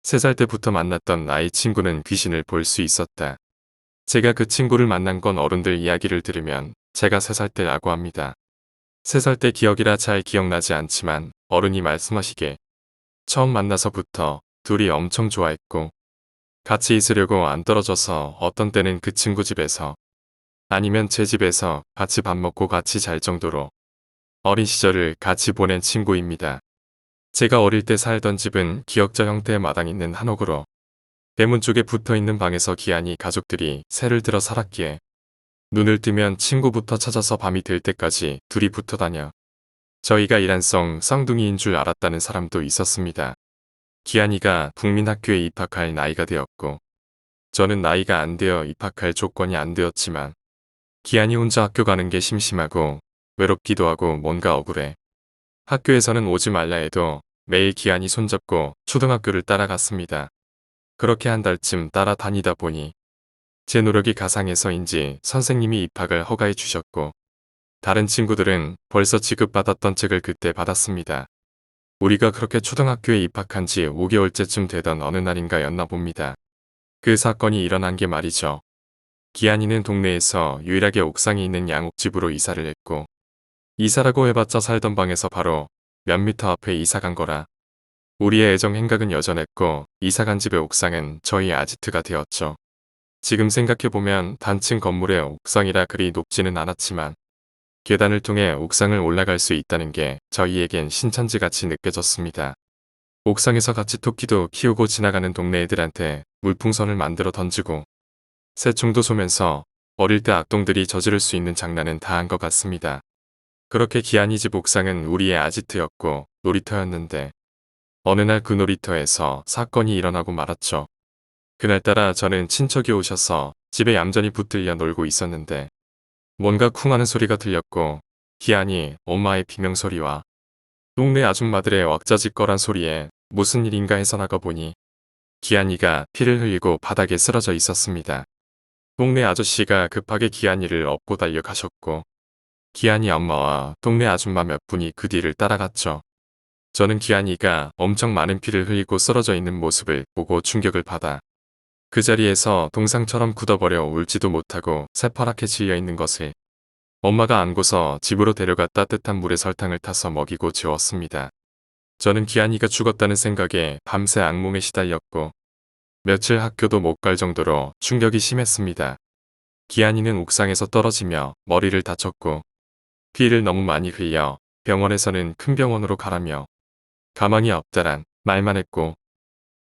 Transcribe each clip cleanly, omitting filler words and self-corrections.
3살 때부터 만났던 나의 친구는 귀신을 볼 수 있었다. 제가 그 친구를 만난 건 어른들 이야기를 들으면 제가 3살 때라고 합니다. 3살 때 기억이라 잘 기억나지 않지만 어른이 말씀하시게 처음 만나서부터 둘이 엄청 좋아했고 같이 있으려고 안 떨어져서 어떤 때는 그 친구 집에서 아니면 제 집에서 같이 밥 먹고 같이 잘 정도로 어린 시절을 같이 보낸 친구입니다. 제가 어릴 때 살던 집은 기역자 형태의 마당 있는 한옥으로 대문 쪽에 붙어있는 방에서 기한이 가족들이 새를 들어 살았기에 눈을 뜨면 친구부터 찾아서 밤이 될 때까지 둘이 붙어 다녀 저희가 일란성 쌍둥이인 줄 알았다는 사람도 있었습니다. 기한이가 국민학교에 입학할 나이가 되었고 저는 나이가 안 되어 입학할 조건이 안 되었지만 기한이 혼자 학교 가는 게 심심하고 외롭기도 하고 뭔가 억울해. 학교에서는 오지 말라 해도 매일 기한이 손잡고 초등학교를 따라갔습니다. 그렇게 한 달쯤 따라다니다 보니 제 노력이 가상해서인지 선생님이 입학을 허가해 주셨고 다른 친구들은 벌써 지급받았던 책을 그때 받았습니다. 우리가 그렇게 초등학교에 입학한 지 5개월째쯤 되던 어느 날인가였나 봅니다. 그 사건이 일어난 게 말이죠. 기한이는 동네에서 유일하게 옥상이 있는 양옥집으로 이사를 했고 이사라고 해봤자 살던 방에서 바로 몇 미터 앞에 이사 간 거라 우리의 애정 행각은 여전했고 이사간 집의 옥상은 저희 아지트가 되었죠. 지금 생각해보면 단층 건물의 옥상이라 그리 높지는 않았지만 계단을 통해 옥상을 올라갈 수 있다는 게 저희에겐 신천지같이 느껴졌습니다. 옥상에서 같이 토끼도 키우고 지나가는 동네 애들한테 물풍선을 만들어 던지고 새총도 쏘면서 어릴 때 악동들이 저지를 수 있는 장난은 다 한 것 같습니다. 그렇게 기한이 집 옥상은 우리의 아지트였고 놀이터였는데 어느 날 그 놀이터에서 사건이 일어나고 말았죠. 그날따라 저는 친척이 오셔서 집에 얌전히 붙들려 놀고 있었는데 뭔가 쿵하는 소리가 들렸고 기한이 엄마의 비명소리와 동네 아줌마들의 왁자지껄한 소리에 무슨 일인가 해서 나가보니 기한이가 피를 흘리고 바닥에 쓰러져 있었습니다. 동네 아저씨가 급하게 기한이를 업고 달려가셨고 기한이 엄마와 동네 아줌마 몇 분이 그 뒤를 따라갔죠. 저는 기한이가 엄청 많은 피를 흘리고 쓰러져 있는 모습을 보고 충격을 받아 그 자리에서 동상처럼 굳어버려 울지도 못하고 새파랗게 질려 있는 것을 엄마가 안고서 집으로 데려가 따뜻한 물에 설탕을 타서 먹이고 재웠습니다. 저는 기한이가 죽었다는 생각에 밤새 악몽에 시달렸고 며칠 학교도 못 갈 정도로 충격이 심했습니다. 기한이는 옥상에서 떨어지며 머리를 다쳤고 피를 너무 많이 흘려 병원에서는 큰 병원으로 가라며 가망이 없다란 말만 했고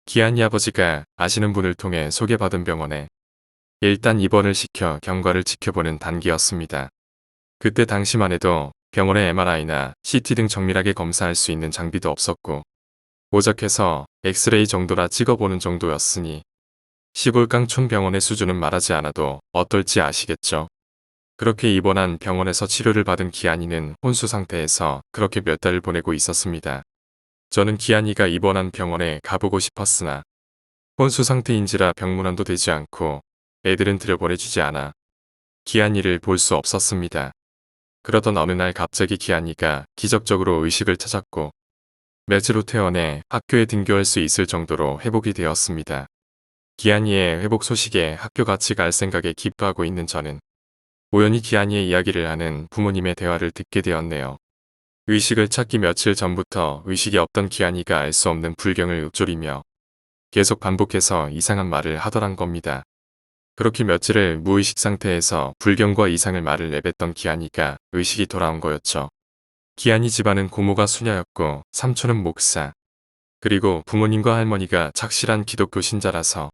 기한이 아버지가 아시는 분을 통해 소개받은 병원에 일단 입원을 시켜 경과를 지켜보는 단계였습니다. 그때 당시만 해도 병원에 MRI나 CT 등 정밀하게 검사할 수 있는 장비도 없었고 오적해서 엑스레이 정도라 찍어보는 정도였으니 시골 깡촌 병원의 수준은 말하지 않아도 어떨지 아시겠죠. 그렇게 입원한 병원에서 치료를 받은 기한이는 혼수 상태에서 그렇게 몇 달을 보내고 있었습니다. 저는 기한이가 입원한 병원에 가보고 싶었으나 혼수 상태인지라 병문안도 되지 않고 애들은 들여보내주지 않아 기한이를 볼 수 없었습니다. 그러던 어느 날 갑자기 기한이가 기적적으로 의식을 찾았고 며칠 후 퇴원해 학교에 등교할 수 있을 정도로 회복이 되었습니다. 기한이의 회복 소식에 학교 같이 갈 생각에 기뻐하고 있는 저는 우연히 기한이의 이야기를 하는 부모님의 대화를 듣게 되었네요. 의식을 찾기 며칠 전부터 의식이 없던 기한이가 알 수 없는 불경을 읊조리며 계속 반복해서 이상한 말을 하더란 겁니다. 그렇게 며칠을 무의식 상태에서 불경과 이상을 말을 내뱉던 기한이가 의식이 돌아온 거였죠. 기한이 집안은 고모가 수녀였고 삼촌은 목사. 그리고 부모님과 할머니가 착실한 기독교 신자라서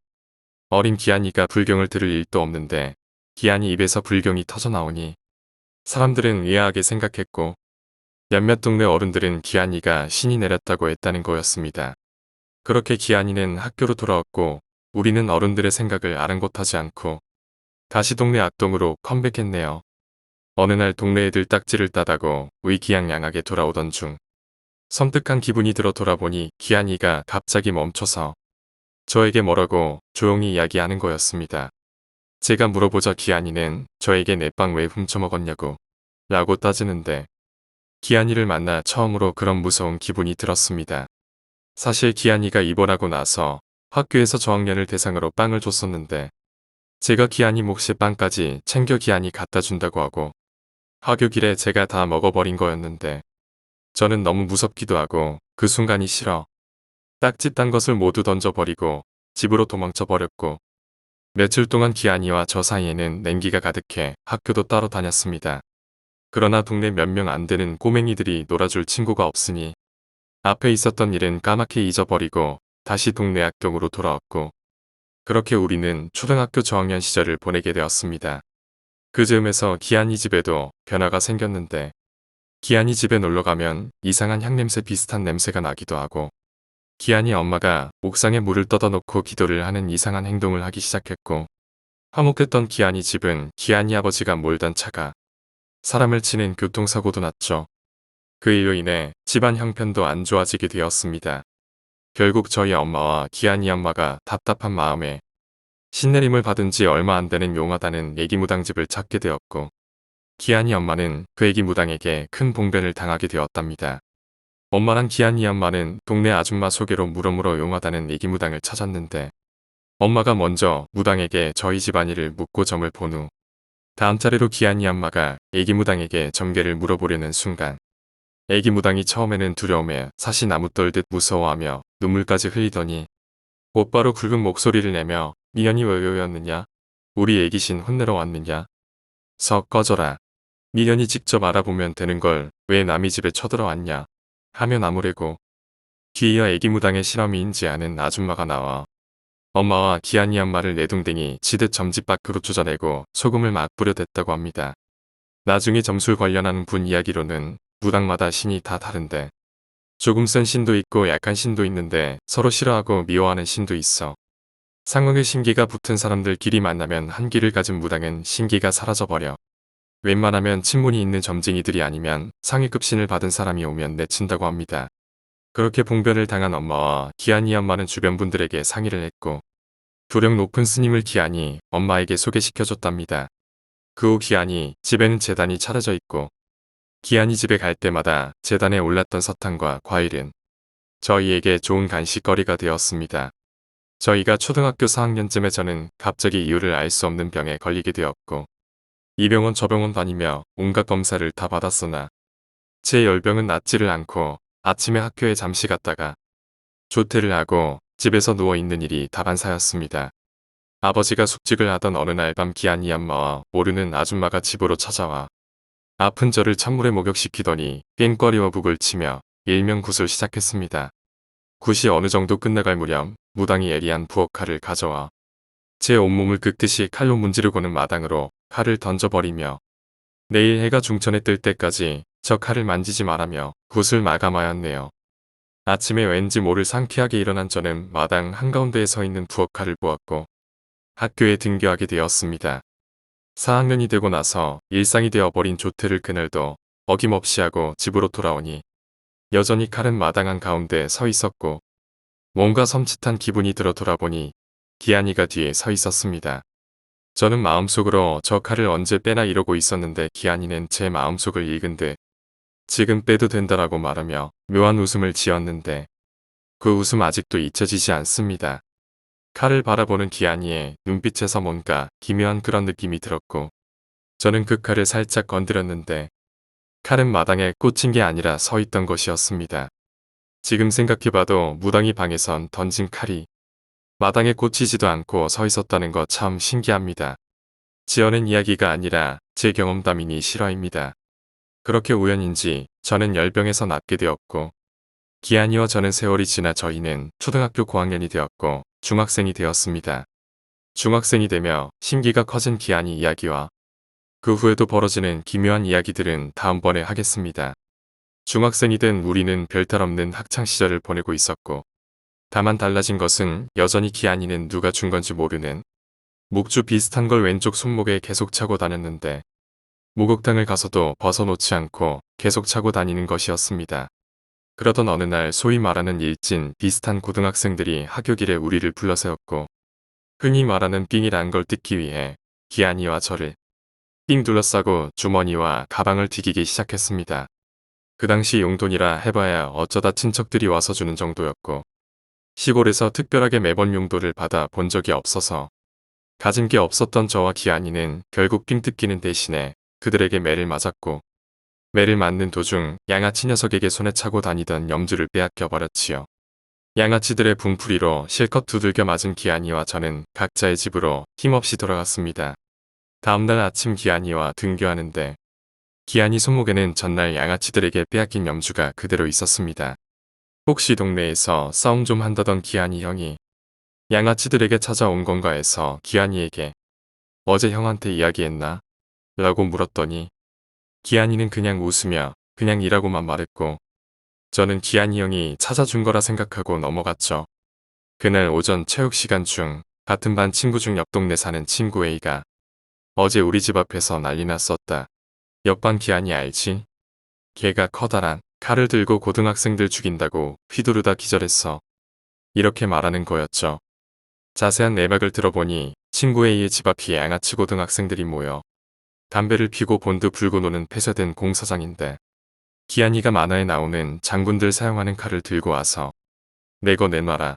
어린 기한이가 불경을 들을 일도 없는데 기한이 입에서 불경이 터져 나오니 사람들은 의아하게 생각했고 몇몇 동네 어른들은 기한이가 신이 내렸다고 했다는 거였습니다. 그렇게 기한이는 학교로 돌아왔고 우리는 어른들의 생각을 아랑곳하지 않고 다시 동네 악동으로 컴백했네요. 어느 날 동네 애들 딱지를 따다고 의기양양하게 돌아오던 중 섬뜩한 기분이 들어 돌아보니 기한이가 갑자기 멈춰서 저에게 뭐라고 조용히 이야기하는 거였습니다. 제가 물어보자 기한이는 저에게 내 빵 왜 훔쳐먹었냐고 라고 따지는데 기한이를 만나 처음으로 그런 무서운 기분이 들었습니다. 사실 기한이가 입원하고 나서 학교에서 저학년을 대상으로 빵을 줬었는데 제가 기한이 몫의 빵까지 챙겨 기한이 갖다 준다고 하고 하교 길에 제가 다 먹어버린 거였는데 저는 너무 무섭기도 하고 그 순간이 싫어. 딱지 딴 것을 모두 던져버리고 집으로 도망쳐 버렸고 며칠 동안 기한이와 저 사이에는 냉기가 가득해 학교도 따로 다녔습니다. 그러나 동네 몇 명 안 되는 꼬맹이들이 놀아줄 친구가 없으니 앞에 있었던 일은 까맣게 잊어버리고 다시 동네 학교로 돌아왔고 그렇게 우리는 초등학교 저학년 시절을 보내게 되었습니다. 그 즈음에서 기한이 집에도 변화가 생겼는데 기한이 집에 놀러가면 이상한 향냄새 비슷한 냄새가 나기도 하고 기한이 엄마가 옥상에 물을 떠다 놓고 기도를 하는 이상한 행동을 하기 시작했고 화목했던 기한이 집은 기한이 아버지가 몰던 차가 사람을 치는 교통사고도 났죠. 그 일로 인해 집안 형편도 안 좋아지게 되었습니다. 결국 저희 엄마와 기한이 엄마가 답답한 마음에 신내림을 받은 지 얼마 안 되는 용하다는 애기무당집을 찾게 되었고 기한이 엄마는 그 애기무당에게 큰 봉변을 당하게 되었답니다. 엄마랑 기한이 엄마는 동네 아줌마 소개로 물어물어 용하다는 애기무당을 찾았는데 엄마가 먼저 무당에게 저희 집안일을 묻고 점을 본 후 다음 차례로 기한이 엄마가 애기무당에게 점괘를 물어보려는 순간 애기무당이 처음에는 두려움에 사시 나무 떨듯 무서워하며 눈물까지 흘리더니 곧바로 굵은 목소리를 내며 미연이 왜 요였느냐? 우리 애기신 혼내러 왔느냐? 석 꺼져라. 미연이 직접 알아보면 되는 걸 왜 남의 집에 쳐들어왔냐? 하며 나무래고 뒤이어 애기무당의 실험이인지 아는 아줌마가 나와 엄마와 기한이 엄마를 내둥댕이 치듯 점집 밖으로 쫓아내고 소금을 막 뿌려댔다고 합니다. 나중에 점술 관련한 분 이야기로는 무당마다 신이 다 다른데 조금 센 신도 있고 약한 신도 있는데 서로 싫어하고 미워하는 신도 있어. 상황에 신기가 붙은 사람들끼리 만나면 한기를 가진 무당은 신기가 사라져버려. 웬만하면 친분이 있는 점쟁이들이 아니면 상위급 신을 받은 사람이 오면 내친다고 합니다. 그렇게 봉변을 당한 엄마와 기한이 엄마는 주변 분들에게 상의를 했고 도령 높은 스님을 기한이 엄마에게 소개시켜줬답니다. 그 후 기한이 집에는 제단이 차려져 있고 기한이 집에 갈 때마다 제단에 올랐던 사탕과 과일은 저희에게 좋은 간식거리가 되었습니다. 저희가 초등학교 4학년쯤에 저는 갑자기 이유를 알 수 없는 병에 걸리게 되었고 이 병원 저 병원 다니며 온갖 검사를 다 받았으나 제 열병은 낫지를 않고 아침에 학교에 잠시 갔다가 조퇴를 하고 집에서 누워있는 일이 다반사였습니다. 아버지가 숙직을 하던 어느 날 밤 기한이 엄마와 모르는 아줌마가 집으로 찾아와 아픈 저를 찬물에 목욕시키더니 깽거리와 북을 치며 일명 굿을 시작했습니다. 굿이 어느 정도 끝나갈 무렵 무당이 예리한 부엌칼을 가져와 제 온몸을 긁듯이 칼로 문지르고는 마당으로 칼을 던져버리며 내일 해가 중천에 뜰 때까지 저 칼을 만지지 말라며 굿을 마감하였네요. 아침에 왠지 모를 상쾌하게 일어난 저는 마당 한가운데에 서 있는 부엌칼을 보았고 학교에 등교하게 되었습니다. 4학년이 되고 나서 일상이 되어버린 조퇴를 그날도 어김없이 하고 집으로 돌아오니 여전히 칼은 마당 한가운데 서 있었고 뭔가 섬찟한 기분이 들어 돌아보니 기한이가 뒤에 서 있었습니다. 저는 마음속으로 저 칼을 언제 빼나 이러고 있었는데 기한이는 제 마음속을 읽은 듯 지금 빼도 된다라고 말하며 묘한 웃음을 지었는데 그 웃음 아직도 잊혀지지 않습니다. 칼을 바라보는 기한이의 눈빛에서 뭔가 기묘한 그런 느낌이 들었고 저는 그 칼을 살짝 건드렸는데 칼은 마당에 꽂힌 게 아니라 서 있던 것이었습니다. 지금 생각해봐도 무당이 방에선 던진 칼이 마당에 꽂히지도 않고 서 있었다는 거 참 신기합니다. 지어낸 이야기가 아니라 제 경험담이니 실화입니다. 그렇게 우연인지 저는 열병에서 낫게 되었고 기한이와 저는 세월이 지나 저희는 초등학교 고학년이 되었고 중학생이 되었습니다. 중학생이 되며 심기가 커진 기한이 이야기와 그 후에도 벌어지는 기묘한 이야기들은 다음번에 하겠습니다. 중학생이 된 우리는 별탈 없는 학창시절을 보내고 있었고 다만 달라진 것은 여전히 기한이는 누가 준 건지 모르는 목주 비슷한 걸 왼쪽 손목에 계속 차고 다녔는데 목욕탕을 가서도 벗어놓지 않고 계속 차고 다니는 것이었습니다. 그러던 어느 날 소위 말하는 일진 비슷한 고등학생들이 학교길에 우리를 불러세웠고 흔히 말하는 삥이란 걸 뜯기 위해 기한이와 저를 삥 둘러싸고 주머니와 가방을 뒤기기 시작했습니다. 그 당시 용돈이라 해봐야 어쩌다 친척들이 와서 주는 정도였고 시골에서 특별하게 매번 용돈을 받아 본 적이 없어서 가진 게 없었던 저와 기한이는 결국 삥 뜯기는 대신에 그들에게 매를 맞았고, 매를 맞는 도중 양아치 녀석에게 손에 차고 다니던 염주를 빼앗겨 버렸지요. 양아치들의 분풀이로 실컷 두들겨 맞은 기한이와 저는 각자의 집으로 힘없이 돌아갔습니다. 다음날 아침 기한이와 등교하는데 기한이 손목에는 전날 양아치들에게 빼앗긴 염주가 그대로 있었습니다. 혹시 동네에서 싸움 좀 한다던 기한이 형이 양아치들에게 찾아온 건가 해서 기한이에게 어제 형한테 이야기했나? 라고 물었더니 기한이는 그냥 웃으며 그냥 이라고만 말했고, 저는 기한이 형이 찾아준 거라 생각하고 넘어갔죠. 그날 오전 체육 시간 중 같은 반 친구 중 옆 동네 사는 친구 A가 어제 우리 집 앞에서 난리 났었다. 옆반 기한이 알지? 걔가 커다란 칼을 들고 고등학생들 죽인다고 휘두르다 기절했어. 이렇게 말하는 거였죠. 자세한 내막을 들어보니 친구 A의 집 앞이 양아치 고등학생들이 모여 담배를 피고 본드 불고 노는 폐쇄된 공사장인데, 기한이가 만화에 나오는 장군들 사용하는 칼을 들고 와서 내거 내놔라.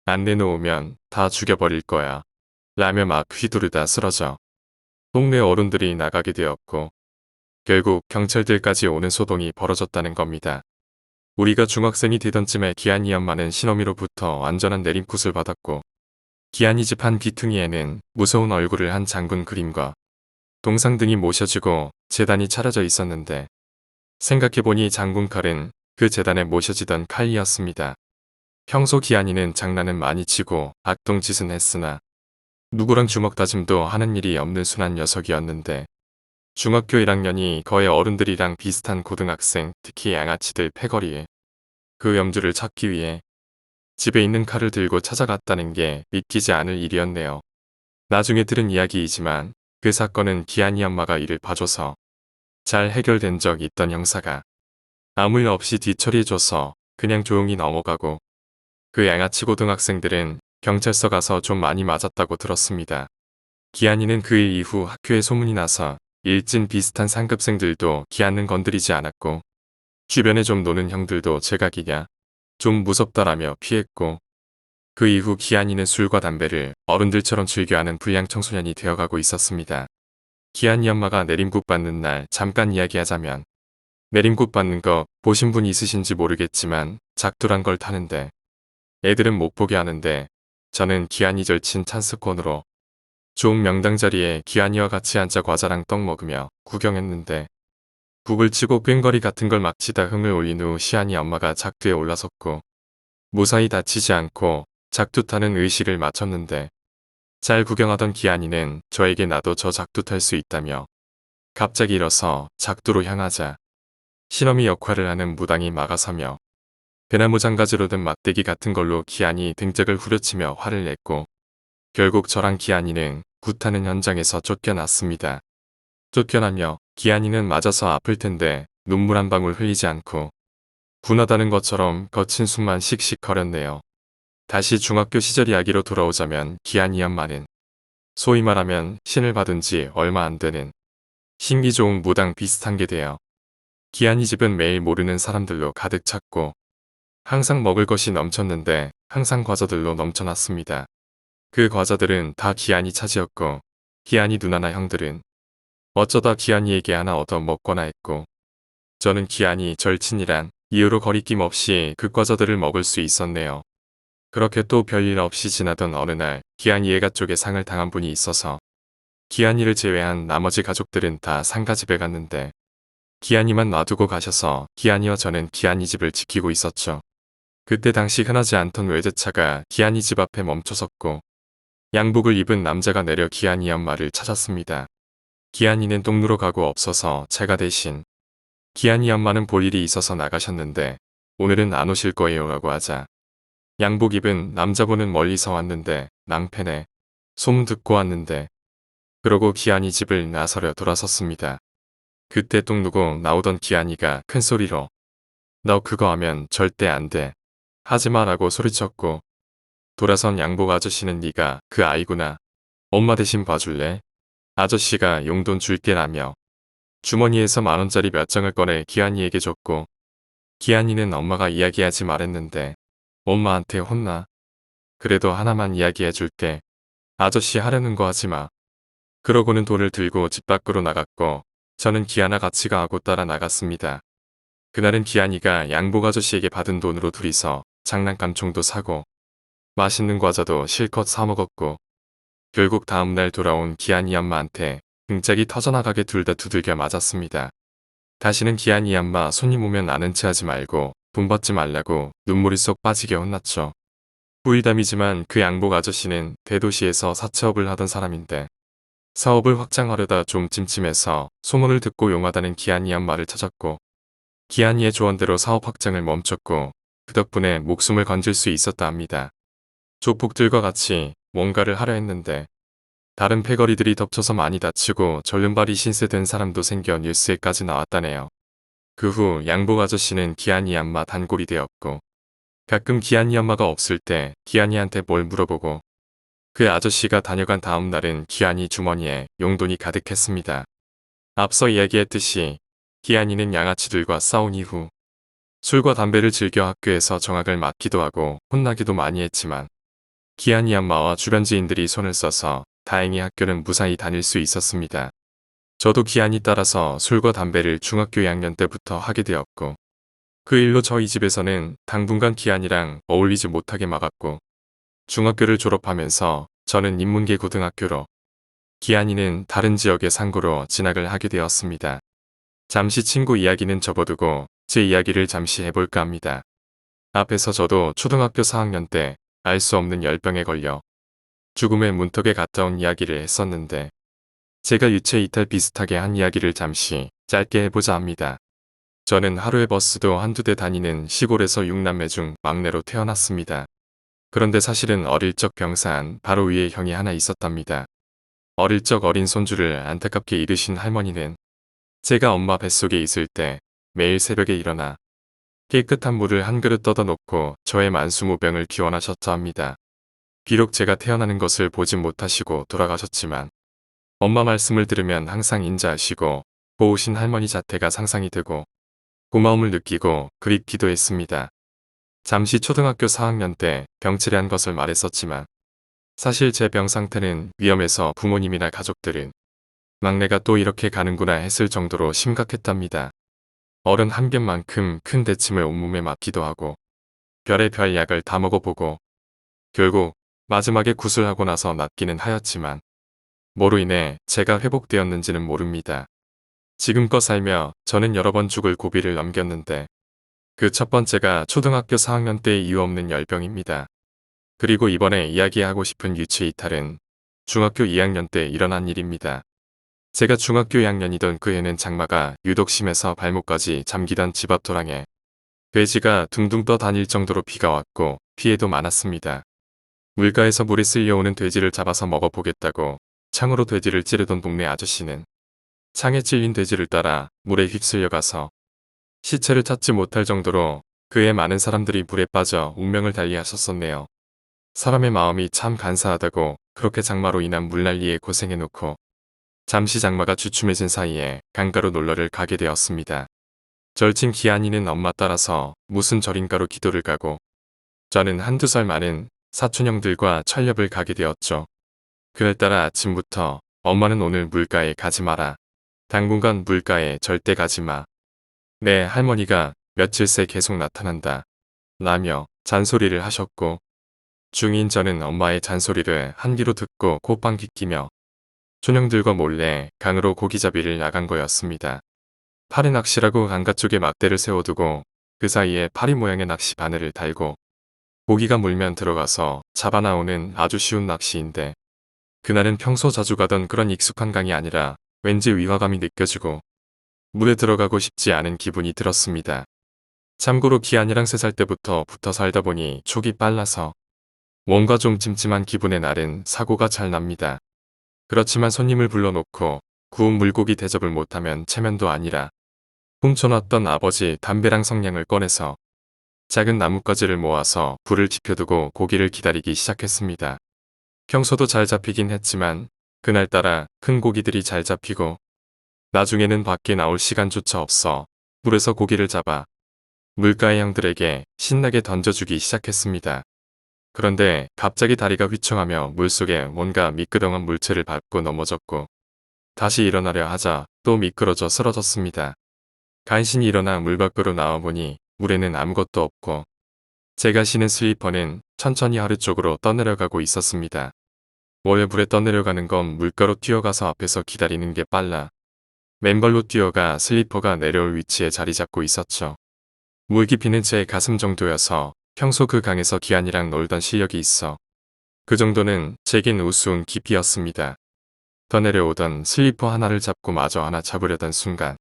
안 내놓으면 다 죽여버릴 거야. 라며 막 휘두르다 쓰러져 동네 어른들이 나가게 되었고, 결국 경찰들까지 오는 소동이 벌어졌다는 겁니다. 우리가 중학생이 되던 쯤에 기한이 엄마는 신어미로부터 완전한 내림굿을 받았고, 기한이 집 한 귀퉁이에는 무서운 얼굴을 한 장군 그림과 동상 등이 모셔지고 제단이 차려져 있었는데, 생각해보니 장군 칼은 그 제단에 모셔지던 칼이었습니다. 평소 기한이는 장난은 많이 치고 악동짓은 했으나 누구랑 주먹 다짐도 하는 일이 없는 순한 녀석이었는데, 중학교 1학년이 거의 어른들이랑 비슷한 고등학생, 특히 양아치들 패거리에 그 염주를 찾기 위해 집에 있는 칼을 들고 찾아갔다는 게 믿기지 않을 일이었네요. 나중에 들은 이야기이지만 그 사건은 기한이 엄마가 이를 봐줘서 잘 해결된 적 있던 형사가 아무 일 없이 뒤처리해줘서 그냥 조용히 넘어가고, 그 양아치 고등학생들은 경찰서 가서 좀 많이 맞았다고 들었습니다. 기한이는 그 일 이후 학교에 소문이 나서 일진 비슷한 상급생들도 기한은 건드리지 않았고, 주변에 좀 노는 형들도 제각이냐 좀 무섭다라며 피했고, 그 이후 기한이는 술과 담배를 어른들처럼 즐겨하는 불량 청소년이 되어가고 있었습니다. 기한이 엄마가 내림굿 받는 날 잠깐 이야기하자면, 내림굿 받는 거 보신 분 있으신지 모르겠지만 작두란 걸 타는데 애들은 못 보게 하는데, 저는 기한이 절친 찬스권으로 좋은 명당 자리에 기한이와 같이 앉아 과자랑 떡 먹으며 구경했는데, 북을 치고 꽹거리 같은 걸 막 치다 흥을 올린 후 시한이 엄마가 작두에 올라섰고 무사히 다치지 않고 작두 타는 의식을 마쳤는데, 잘 구경하던 기한이는 저에게 나도 저 작두 탈 수 있다며 갑자기 일어서 작두로 향하자 신어미 역할을 하는 무당이 막아서며 배나무 장가지로 든 막대기 같은 걸로 기한이 등짝을 후려치며 화를 냈고, 결국 저랑 기한이는 굿하는 현장에서 쫓겨났습니다. 쫓겨나며 기한이는 맞아서 아플 텐데 눈물 한 방울 흘리지 않고 분하다는 것처럼 거친 숨만 씩씩 거렸네요. 다시 중학교 시절 이야기로 돌아오자면 기한이 엄마는 소위 말하면 신을 받은 지 얼마 안 되는 신기 좋은 무당 비슷한 게 돼요. 기한이 집은 매일 모르는 사람들로 가득 찼고 항상 먹을 것이 넘쳤는데 항상 과자들로 넘쳐났습니다. 그 과자들은 다 기한이 차지였고, 기한이 누나나 형들은 어쩌다 기한이에게 하나 얻어 먹거나 했고, 저는 기한이 절친이란 이유로 거리낌 없이 그 과자들을 먹을 수 있었네요. 그렇게 또 별일 없이 지나던 어느 날 기한이 애가 쪽에 상을 당한 분이 있어서 기한이를 제외한 나머지 가족들은 다 상가집에 갔는데, 기한이만 놔두고 가셔서 기한이와 저는 기한이 집을 지키고 있었죠. 그때 당시 흔하지 않던 외제차가 기한이 집 앞에 멈춰섰고, 양복을 입은 남자가 내려 기한이 엄마를 찾았습니다. 기한이는 동루로 가고 없어서 제가 대신 기한이 엄마는 볼 일이 있어서 나가셨는데 오늘은 안 오실 거예요 라고 하자, 양복 입은 남자분은 멀리서 왔는데 낭패네, 소문 듣고 왔는데, 그러고 기한이 집을 나서려 돌아섰습니다. 그때 똥 누고 나오던 기한이가 큰 소리로 너 그거 하면 절대 안 돼, 하지마 라고 소리쳤고, 돌아선 양복 아저씨는 네가 그 아이구나, 엄마 대신 봐줄래? 아저씨가 용돈 줄게 라며 주머니에서 10,000원짜리 몇 장을 꺼내 기한이에게 줬고, 기한이는 엄마가 이야기하지 말했는데 엄마한테 혼나 그래도 하나만 이야기해 줄게. 아저씨 하려는 거 하지 마. 그러고는 돈을 들고 집 밖으로 나갔고 저는 기아나 같이 가고 따라 나갔습니다. 그날은 기한이가 양복 아저씨에게 받은 돈으로 둘이서 장난감총도 사고 맛있는 과자도 실컷 사 먹었고 결국 다음날 돌아온 기한이 엄마한테 등짝이 터져나가게 둘 다 두들겨 맞았습니다. 다시는 기한이 엄마 손님 오면 아는 체 하지 말고 돈 받지 말라고 눈물이 쏙 빠지게 혼났죠. 후일담이지만 그 양복 아저씨는 대도시에서 사채업을 하던 사람인데 사업을 확장하려다 좀 찜찜해서 소문을 듣고 용하다는 기한이 엄마를 찾았고 기한이의 조언대로 사업 확장을 멈췄고 그 덕분에 목숨을 건질 수 있었다 합니다. 조폭들과 같이 뭔가를 하려 했는데 다른 패거리들이 덮쳐서 많이 다치고 절름발이 신세된 사람도 생겨 뉴스에까지 나왔다네요. 그 후 양복 아저씨는 기한이 엄마 단골이 되었고 가끔 기한이 엄마가 없을 때 기한이한테 뭘 물어보고 그 아저씨가 다녀간 다음 날은 기한이 주머니에 용돈이 가득했습니다. 앞서 이야기했듯이 기한이는 양아치들과 싸운 이후 술과 담배를 즐겨 학교에서 정학을 맞기도 하고 혼나기도 많이 했지만 기한이 엄마와 주변 지인들이 손을 써서 다행히 학교는 무사히 다닐 수 있었습니다. 저도 기한이 따라서 술과 담배를 중학교 2학년 때부터 하게 되었고 그 일로 저희 집에서는 당분간 기한이랑 어울리지 못하게 막았고 중학교를 졸업하면서 저는 인문계 고등학교로 기한이는 다른 지역의 상고로 진학을 하게 되었습니다. 잠시 친구 이야기는 접어두고 제 이야기를 잠시 해볼까 합니다. 앞에서 저도 초등학교 4학년 때 알 수 없는 열병에 걸려 죽음의 문턱에 가까운 이야기를 했었는데 제가 유체 이탈 비슷하게 한 이야기를 잠시 짧게 해보자 합니다. 저는 하루에 버스도 한두 대 다니는 시골에서 6남매 중 막내로 태어났습니다. 그런데 사실은 어릴 적 병사한 바로 위에 형이 하나 있었답니다. 어릴 적 어린 손주를 안타깝게 잃으신 할머니는 제가 엄마 뱃속에 있을 때 매일 새벽에 일어나 깨끗한 물을 한 그릇 떠다 놓고 저의 만수무병을 기원하셨자 합니다. 비록 제가 태어나는 것을 보진 못하시고 돌아가셨지만 엄마 말씀을 들으면 항상 인자하시고 고우신 할머니 자태가 상상이 되고 고마움을 느끼고 그립기도 했습니다. 잠시 초등학교 4학년 때 병치레한 것을 말했었지만 사실 제 병 상태는 위험해서 부모님이나 가족들은 막내가 또 이렇게 가는구나 했을 정도로 심각했답니다. 얼은 한 뼘만큼 큰 대침을 온몸에 맞기도 하고 별의 별 약을 다 먹어보고 결국 마지막에 구술하고 나서 낫기는 하였지만 뭐로 인해 제가 회복되었는지는 모릅니다. 지금껏 살며 저는 여러 번 죽을 고비를 넘겼는데 그 첫 번째가 초등학교 4학년 때의 이유 없는 열병입니다. 그리고 이번에 이야기하고 싶은 유체 이탈은 중학교 2학년 때 일어난 일입니다. 제가 중학교 2학년이던 그 해는 장마가 유독 심해서 발목까지 잠기던 집 앞 도랑에 돼지가 둥둥 떠다닐 정도로 비가 왔고 피해도 많았습니다. 물가에서 물에 쓸려오는 돼지를 잡아서 먹어보겠다고 창으로 돼지를 찌르던 동네 아저씨는 창에 찔린 돼지를 따라 물에 휩쓸려가서 시체를 찾지 못할 정도로 그해 많은 사람들이 물에 빠져 운명을 달리하셨었네요. 사람의 마음이 참 간사하다고 그렇게 장마로 인한 물난리에 고생해놓고 잠시 장마가 주춤해진 사이에 강가로 놀러를 가게 되었습니다. 절친 기한이는 엄마 따라서 무슨 절인가로 기도를 가고 저는 한두 살 많은 사촌형들과 철렵을 가게 되었죠. 그날따라 아침부터 엄마는 오늘 물가에 가지 마라. 당분간 물가에 절대 가지 마. 내 할머니가 며칠 새 계속 나타난다. 라며 잔소리를 하셨고 중인 저는 엄마의 잔소리를 한 귀로 듣고 콧방귀 끼며 촌형들과 몰래 강으로 고기잡이를 나간 거였습니다. 파리 낚시라고 강가 쪽에 막대를 세워두고 그 사이에 파리 모양의 낚시 바늘을 달고 고기가 물면 들어가서 잡아 나오는 아주 쉬운 낚시인데 그날은 평소 자주 가던 그런 익숙한 강이 아니라 왠지 위화감이 느껴지고 물에 들어가고 싶지 않은 기분이 들었습니다. 참고로 기한이랑 3살 때부터 붙어 살다 보니 촉이 빨라서 뭔가 좀 찜찜한 기분의 날은 사고가 잘 납니다. 그렇지만 손님을 불러놓고 구운 물고기 대접을 못하면 체면도 아니라 훔쳐놨던 아버지 담배랑 성냥을 꺼내서 작은 나뭇가지를 모아서 불을 지펴두고 고기를 기다리기 시작했습니다. 평소도 잘 잡히긴 했지만 그날따라 큰 고기들이 잘 잡히고 나중에는 밖에 나올 시간조차 없어 물에서 고기를 잡아 물가의 형들에게 신나게 던져주기 시작했습니다. 그런데 갑자기 다리가 휘청하며 물속에 뭔가 미끄덩한 물체를 밟고 넘어졌고 다시 일어나려 하자 또 미끄러져 쓰러졌습니다. 간신히 일어나 물 밖으로 나와보니 물에는 아무것도 없고 제가 신은 슬리퍼는 천천히 하루 쪽으로 떠내려가고 있었습니다. 원래 물에 떠내려가는 건 물가로 뛰어가서 앞에서 기다리는 게 빨라. 맨발로 뛰어가 슬리퍼가 내려올 위치에 자리 잡고 있었죠. 물 깊이는 제 가슴 정도여서 평소 그 강에서 기한이랑 놀던 실력이 있어. 그 정도는 제겐 우스운 깊이였습니다. 더 내려오던 슬리퍼 하나를 잡고 마저 하나 잡으려던 순간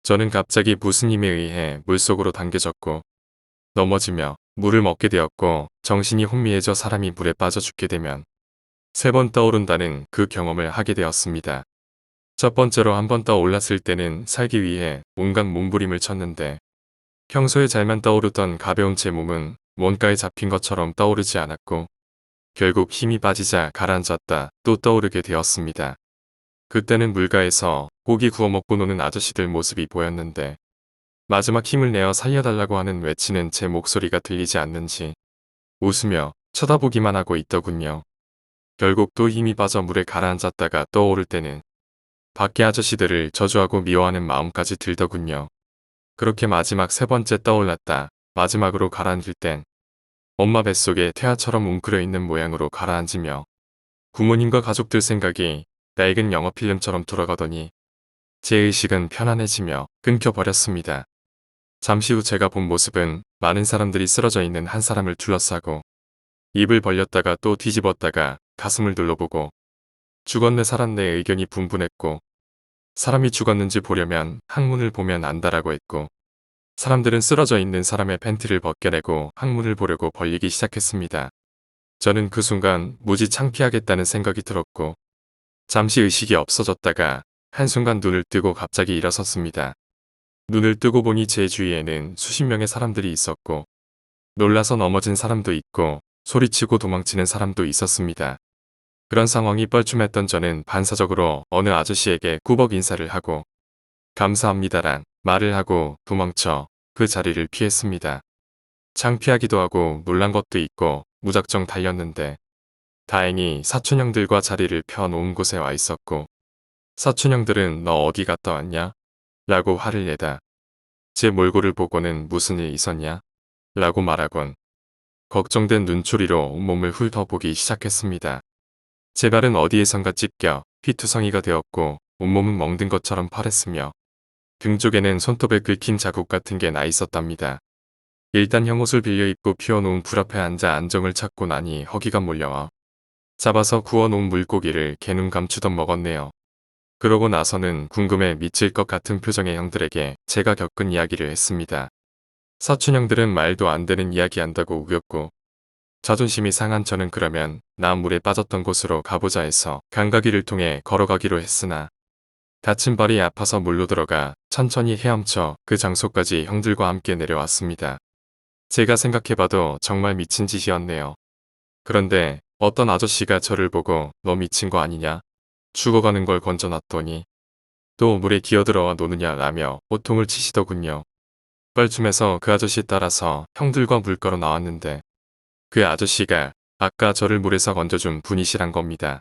저는 갑자기 무슨 힘에 의해 물속으로 당겨졌고 넘어지며 물을 먹게 되었고 정신이 혼미해져 사람이 물에 빠져 죽게 되면 3번 떠오른다는 그 경험을 하게 되었습니다. 첫 번째로 한 번 떠올랐을 때는 살기 위해 온갖 몸부림을 쳤는데 평소에 잘만 떠오르던 가벼운 제 몸은 뭔가에 잡힌 것처럼 떠오르지 않았고 결국 힘이 빠지자 가라앉았다 또 떠오르게 되었습니다. 그때는 물가에서 고기 구워 먹고 노는 아저씨들 모습이 보였는데 마지막 힘을 내어 살려달라고 하는 외치는 제 목소리가 들리지 않는지 웃으며 쳐다보기만 하고 있더군요. 결국 또 힘이 빠져 물에 가라앉았다가 떠오를 때는 밖에 아저씨들을 저주하고 미워하는 마음까지 들더군요. 그렇게 마지막 3번째 떠올랐다. 마지막으로 가라앉을 땐 엄마 뱃속에 태아처럼 웅크려 있는 모양으로 가라앉으며 부모님과 가족들 생각이 낡은 영화 필름처럼 돌아가더니 제 의식은 편안해지며 끊겨버렸습니다. 잠시 후 제가 본 모습은 많은 사람들이 쓰러져 있는 한 사람을 둘러싸고 입을 벌렸다가 또 뒤집었다가 가슴을 눌러보고 죽었네 살았네 의견이 분분했고 사람이 죽었는지 보려면 항문을 보면 안다라고 했고 사람들은 쓰러져 있는 사람의 팬티를 벗겨내고 항문을 보려고 벌리기 시작했습니다. 저는 그 순간 무지 창피하겠다는 생각이 들었고 잠시 의식이 없어졌다가 한순간 눈을 뜨고 갑자기 일어섰습니다. 눈을 뜨고 보니 제 주위에는 수십 명의 사람들이 있었고 놀라서 넘어진 사람도 있고 소리치고 도망치는 사람도 있었습니다. 그런 상황이 뻘쭘했던 저는 반사적으로 어느 아저씨에게 꾸벅 인사를 하고 감사합니다란 말을 하고 도망쳐 그 자리를 피했습니다. 창피하기도 하고 놀란 것도 있고 무작정 달렸는데 다행히 사촌형들과 자리를 펴놓은 곳에 와 있었고 사촌형들은 너 어디 갔다 왔냐? 라고 화를 내다 제 몰골을 보고는 무슨 일 있었냐? 라고 말하곤 걱정된 눈초리로 온몸을 훑어보기 시작했습니다. 제 발은 어디에선가 찢겨 피투성이가 되었고 온몸은 멍든 것처럼 파랬으며 등 쪽에는 손톱에 긁힌 자국 같은 게 나 있었답니다. 일단 형옷을 빌려 입고 피워놓은 불 앞에 앉아 안정을 찾고 나니 허기가 몰려와 잡아서 구워놓은 물고기를 개눈 감추던 먹었네요. 그러고 나서는 궁금해 미칠 것 같은 표정의 형들에게 제가 겪은 이야기를 했습니다. 사촌형들은 말도 안 되는 이야기 한다고 우겼고 자존심이 상한 저는 그러면 나 물에 빠졌던 곳으로 가보자 해서 강가기를 통해 걸어가기로 했으나 다친 발이 아파서 물로 들어가 천천히 헤엄쳐 그 장소까지 형들과 함께 내려왔습니다. 제가 생각해봐도 정말 미친 짓이었네요. 그런데 어떤 아저씨가 저를 보고 너 미친 거 아니냐? 죽어가는 걸 건져놨더니 또 물에 기어들어와 노느냐 라며 호통을 치시더군요. 뻘쭘해서 그 아저씨 따라서 형들과 물가로 나왔는데 그 아저씨가 아까 저를 물에서 건져준 분이시란 겁니다.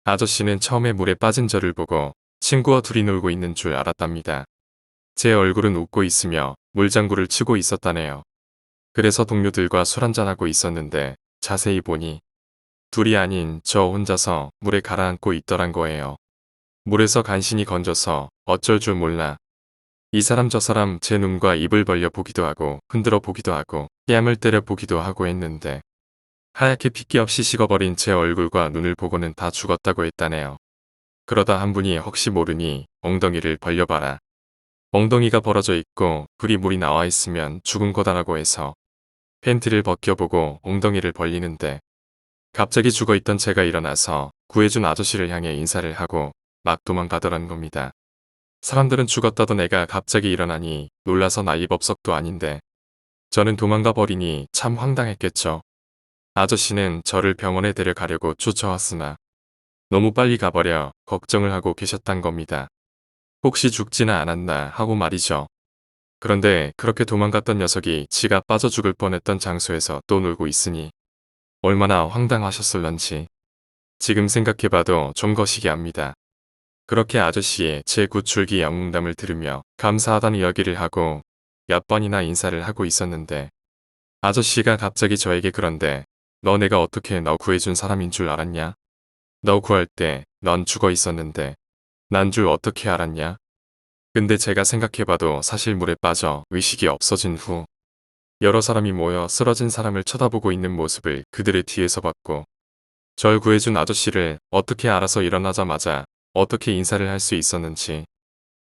아저씨는 처음에 물에 빠진 저를 보고 친구와 둘이 놀고 있는 줄 알았답니다. 제 얼굴은 웃고 있으며 물장구를 치고 있었다네요. 그래서 동료들과 술 한잔하고 있었는데 자세히 보니 둘이 아닌 저 혼자서 물에 가라앉고 있더란 거예요. 물에서 간신히 건져서 어쩔 줄 몰라 이 사람 저 사람 제 눈과 입을 벌려 보기도 하고 흔들어 보기도 하고 뺨을 때려 보기도 하고 했는데 하얗게 핏기 없이 식어버린 제 얼굴과 눈을 보고는 다 죽었다고 했다네요. 그러다 한 분이 혹시 모르니 엉덩이를 벌려봐라. 엉덩이가 벌어져 있고 불이 물이 나와 있으면 죽은 거다라고 해서 팬티를 벗겨보고 엉덩이를 벌리는데 갑자기 죽어있던 제가 일어나서 구해준 아저씨를 향해 인사를 하고 막 도망가더란 겁니다. 사람들은 죽었다던 애가 갑자기 일어나니 놀라서 난리법석도 아닌데 저는 도망가 버리니 참 황당했겠죠. 아저씨는 저를 병원에 데려가려고 쫓아왔으나 너무 빨리 가버려 걱정을 하고 계셨단 겁니다. 혹시 죽지는 않았나 하고 말이죠. 그런데 그렇게 도망갔던 녀석이 지가 빠져 죽을 뻔했던 장소에서 또 놀고 있으니 얼마나 황당하셨을런지 지금 생각해봐도 좀 거시기 합니다. 그렇게 아저씨의 제 구출기 영웅담을 들으며 감사하다는 이야기를 하고 몇 번이나 인사를 하고 있었는데 아저씨가 갑자기 저에게 그런데 너 내가 어떻게 너 구해준 사람인 줄 알았냐? 너 구할 때 넌 죽어 있었는데 난 줄 어떻게 알았냐? 근데 제가 생각해봐도 사실 물에 빠져 의식이 없어진 후 여러 사람이 모여 쓰러진 사람을 쳐다보고 있는 모습을 그들의 뒤에서 봤고 절 구해준 아저씨를 어떻게 알아서 일어나자마자 어떻게 인사를 할 수 있었는지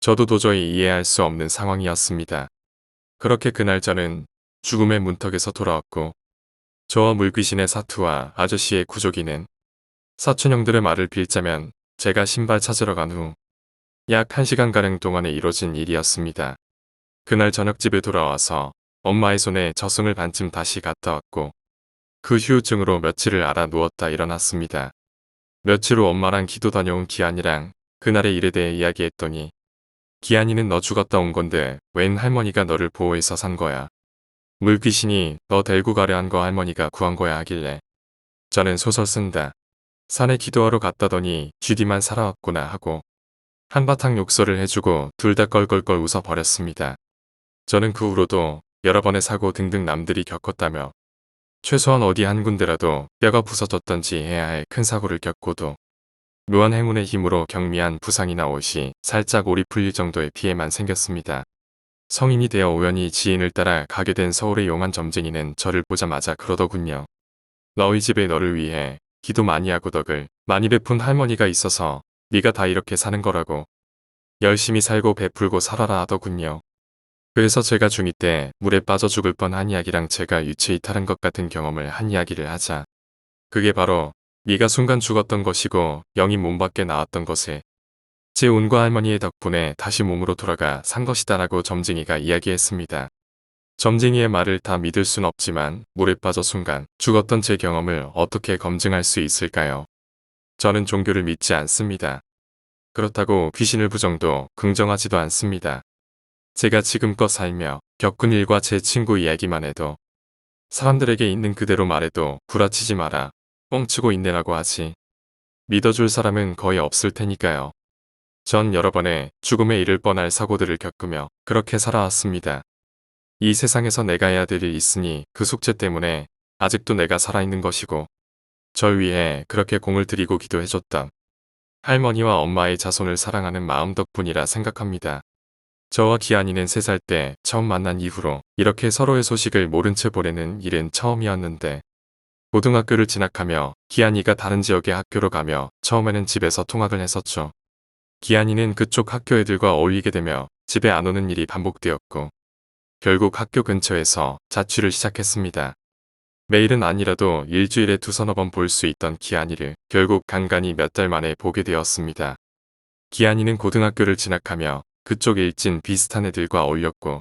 저도 도저히 이해할 수 없는 상황이었습니다. 그렇게 그날 저는 죽음의 문턱에서 돌아왔고 저와 물귀신의 사투와 아저씨의 구조기는 사촌형들의 말을 빌자면 제가 신발 찾으러 간 후 약 1시간가량 동안에 이뤄진 일이었습니다. 그날 저녁 집에 돌아와서 엄마의 손에 젖승을 반쯤 다시 갔다 왔고 그 후유증으로 며칠을 알아 누웠다 일어났습니다. 며칠 후 엄마랑 기도 다녀온 기한이랑 그날의 일에 대해 이야기했더니 기한이는 너 죽었다 온 건데 웬 할머니가 너를 보호해서 산 거야. 물귀신이 너 데리고 가려 한 거 할머니가 구한 거야 하길래 저는 소설 쓴다. 산에 기도하러 갔다더니 쥐디만 살아왔구나 하고 한바탕 욕설을 해주고 둘 다 껄껄껄 웃어버렸습니다. 저는 그 후로도 여러 번의 사고 등등 남들이 겪었다며 최소한 어디 한 군데라도 뼈가 부서졌던지 해야 할 큰 사고를 겪고도 묘한 행운의 힘으로 경미한 부상이나 옷이 살짝 올이 풀릴 정도의 피해만 생겼습니다. 성인이 되어 우연히 지인을 따라 가게 된 서울의 용한 점쟁이는 저를 보자마자 그러더군요. 너희 집에 너를 위해 기도 많이 하고 덕을 많이 베푼 할머니가 있어서 네가 다 이렇게 사는 거라고. 열심히 살고 베풀고 살아라 하더군요. 그래서 제가 중2 때 물에 빠져 죽을 뻔한 이야기랑 제가 유체 이탈한 것 같은 경험을 한 이야기를 하자. 그게 바로 네가 순간 죽었던 것이고 영이 몸 밖에 나왔던 것에 제 운과 할머니의 덕분에 다시 몸으로 돌아가 산 것이다라고 점쟁이가 이야기했습니다. 점쟁이의 말을 다 믿을 순 없지만 물에 빠져 순간 죽었던 제 경험을 어떻게 검증할 수 있을까요? 저는 종교를 믿지 않습니다. 그렇다고 귀신을 부정도 긍정하지도 않습니다. 제가 지금껏 살며 겪은 일과 제 친구 이야기만 해도 사람들에게 있는 그대로 말해도 구라치지 마라, 뻥치고 있네라고 하지. 믿어줄 사람은 거의 없을 테니까요. 전 여러 번의 죽음에 이를 뻔할 사고들을 겪으며 그렇게 살아왔습니다. 이 세상에서 내가 해야 될 일 있으니 그 숙제 때문에 아직도 내가 살아있는 것이고 절 위해 그렇게 공을 들이고 기도해줬던 할머니와 엄마의 자손을 사랑하는 마음 덕분이라 생각합니다. 저와 기한이는 3살 때 처음 만난 이후로 이렇게 서로의 소식을 모른 채 보내는 일은 처음이었는데 고등학교를 진학하며 기한이가 다른 지역의 학교로 가며 처음에는 집에서 통학을 했었죠. 기한이는 그쪽 학교 애들과 어울리게 되며 집에 안 오는 일이 반복되었고 결국 학교 근처에서 자취를 시작했습니다. 매일은 아니라도 일주일에 2~3번 볼 수 있던 기한이를 결국 간간히 몇 달 만에 보게 되었습니다. 기한이는 고등학교를 진학하며 그쪽 일진 비슷한 애들과 어울렸고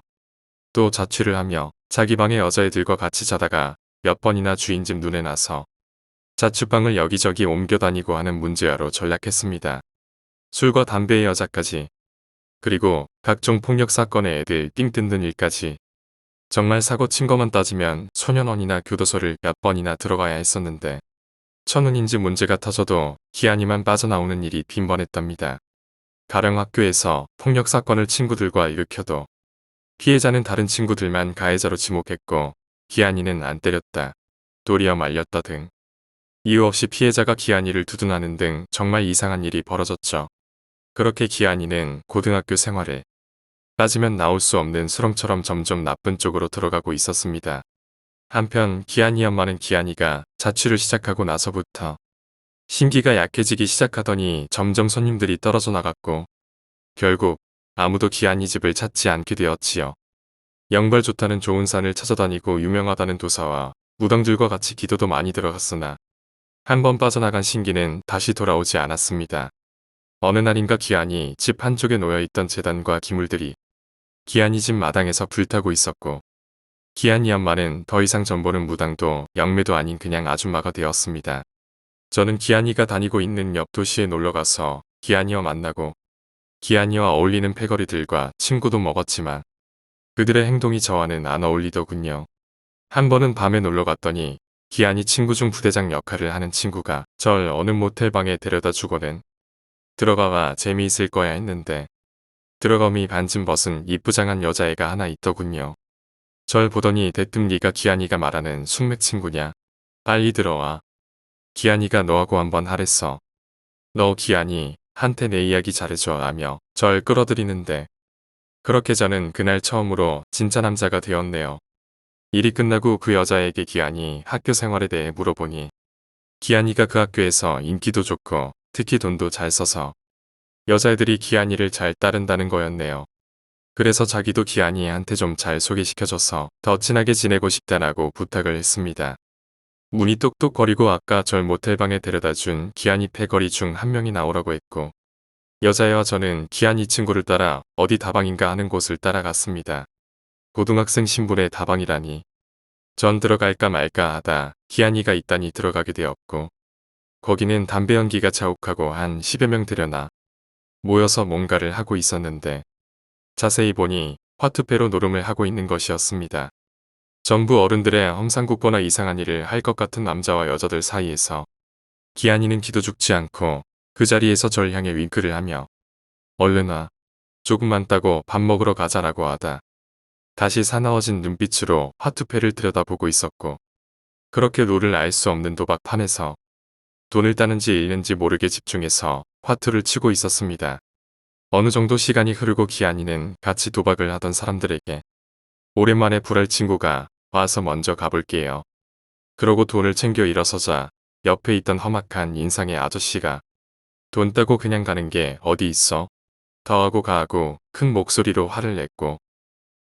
또 자취를 하며 자기 방에 여자애들과 같이 자다가 몇 번이나 주인 집 눈에 나서 자취방을 여기저기 옮겨 다니고 하는 문제아로 전락했습니다. 술과 담배의 여자까지 그리고 각종 폭력 사건의 애들 삥 뜯는 일까지 정말 사고 친 것만 따지면 소년원이나 교도소를 몇 번이나 들어가야 했었는데 천운인지 문제가 터져도 기한이만 빠져나오는 일이 빈번했답니다. 가령 학교에서 폭력 사건을 친구들과 일으켜도 피해자는 다른 친구들만 가해자로 지목했고 기한이는 안 때렸다, 도리어 말렸다 등 이유 없이 피해자가 기한이를 두둔하는 등 정말 이상한 일이 벌어졌죠. 그렇게 기한이는 고등학교 생활에 따지면 나올 수 없는 수렁처럼 점점 나쁜 쪽으로 들어가고 있었습니다. 한편 기한이 엄마는 기한이가 자취를 시작하고 나서부터 심기가 약해지기 시작하더니 점점 손님들이 떨어져 나갔고 결국 아무도 기한이 집을 찾지 않게 되었지요. 영발 좋다는 좋은 산을 찾아다니고 유명하다는 도사와 무당들과 같이 기도도 많이 들어갔으나 한번 빠져나간 신기는 다시 돌아오지 않았습니다. 어느 날인가 기한이 집 한쪽에 놓여있던 재단과 기물들이 기한이 집 마당에서 불타고 있었고 기한이 엄마는 더 이상 전보는 무당도 영매도 아닌 그냥 아줌마가 되었습니다. 저는 기한이가 다니고 있는 옆 도시에 놀러가서 기한이와 만나고 기한이와 어울리는 패거리들과 친구도 먹었지만 그들의 행동이 저와는 안 어울리더군요. 한 번은 밤에 놀러 갔더니 기한이 친구 중 부대장 역할을 하는 친구가 절 어느 모텔방에 데려다 주고는 들어가봐 재미있을 거야 했는데 들어가미 반쯤 벗은 이쁘장한 여자애가 하나 있더군요. 절 보더니 대뜸 네가 기한이가 말하는 숙맥 친구냐? 빨리 들어와. 기한이가 너하고 한번 하랬어. 너 기한이 한테 내 이야기 잘해줘 라며 절 끌어들이는데 그렇게 저는 그날 처음으로 진짜 남자가 되었네요. 일이 끝나고 그 여자에게 기한이 학교 생활에 대해 물어보니 기한이가 그 학교에서 인기도 좋고 특히 돈도 잘 써서 여자애들이 기한이를 잘 따른다는 거였네요. 그래서 자기도 기한이한테 좀 잘 소개시켜줘서 더 친하게 지내고 싶다라고 부탁을 했습니다. 문이 똑똑거리고 아까 절 모텔방에 데려다준 기한이 패거리 중 한 명이 나오라고 했고 여자애와 저는 기한이 친구를 따라 어디 다방인가 하는 곳을 따라갔습니다. 고등학생 신분의 다방이라니 전 들어갈까 말까 하다 기한이가 있다니 들어가게 되었고 거기는 담배 연기가 자욱하고 한 10여 명 되려나 모여서 뭔가를 하고 있었는데 자세히 보니 화투패로 노름을 하고 있는 것이었습니다. 전부 어른들의 험상궂거나 이상한 일을 할 것 같은 남자와 여자들 사이에서 기한이는 기도 죽지 않고 그 자리에서 절 향해 윙크를 하며 얼른 와 조금만 따고 밥 먹으러 가자라고 하다 다시 사나워진 눈빛으로 화투패를 들여다보고 있었고 그렇게 룰을 알 수 없는 도박판에서 돈을 따는지 잃는지 모르게 집중해서 화투를 치고 있었습니다. 어느 정도 시간이 흐르고 기한이는 같이 도박을 하던 사람들에게 오랜만에 불알 친구가 와서 먼저 가볼게요. 그러고 돈을 챙겨 일어서자 옆에 있던 험악한 인상의 아저씨가 돈 따고 그냥 가는 게 어디 있어? 더 하고 가하고 큰 목소리로 화를 냈고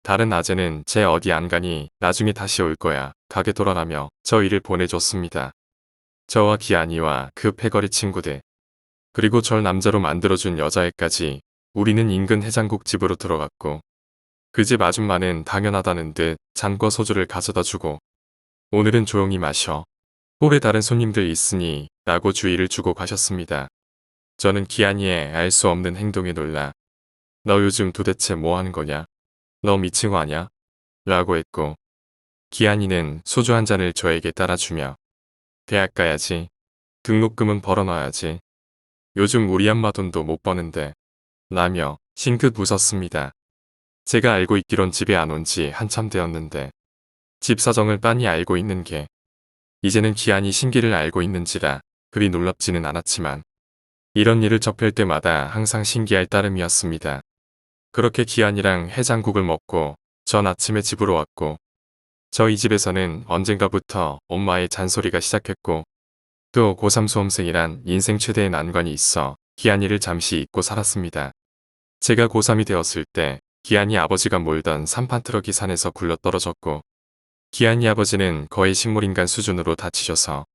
다른 아재는 쟤 어디 안 가니 나중에 다시 올 거야. 가게 돌아라며 저 일을 보내줬습니다. 저와 기한이와 그 패거리 친구들 그리고 절 남자로 만들어준 여자애까지 우리는 인근 해장국 집으로 들어갔고 그 집 아줌마는 당연하다는 듯 잔과 소주를 가져다 주고 오늘은 조용히 마셔. 홀에 다른 손님들 있으니 라고 주의를 주고 가셨습니다. 저는 기한이의 알 수 없는 행동에 놀라 너 요즘 도대체 뭐 하는 거냐? 너 미친 거 아냐? 라고 했고 기한이는 소주 한 잔을 저에게 따라주며 대학 가야지. 등록금은 벌어놔야지. 요즘 우리 엄마 돈도 못 버는데 라며 싱긋 웃었습니다. 제가 알고 있기론 집에 안 온 지 한참 되었는데 집 사정을 빤히 알고 있는 게 이제는 기한이 신기를 알고 있는지라 그리 놀랍지는 않았지만 이런 일을 접할 때마다 항상 신기할 따름이었습니다. 그렇게 기한이랑 해장국을 먹고 전 아침에 집으로 왔고 저희 집에서는 언젠가부터 엄마의 잔소리가 시작했고 또 고3 수험생이란 인생 최대의 난관이 있어 기한이를 잠시 잊고 살았습니다. 제가 고3이 되었을 때 기한이 아버지가 몰던 3판 트럭이 산에서 굴러떨어졌고 기한이 아버지는 거의 식물인간 수준으로 다치셔서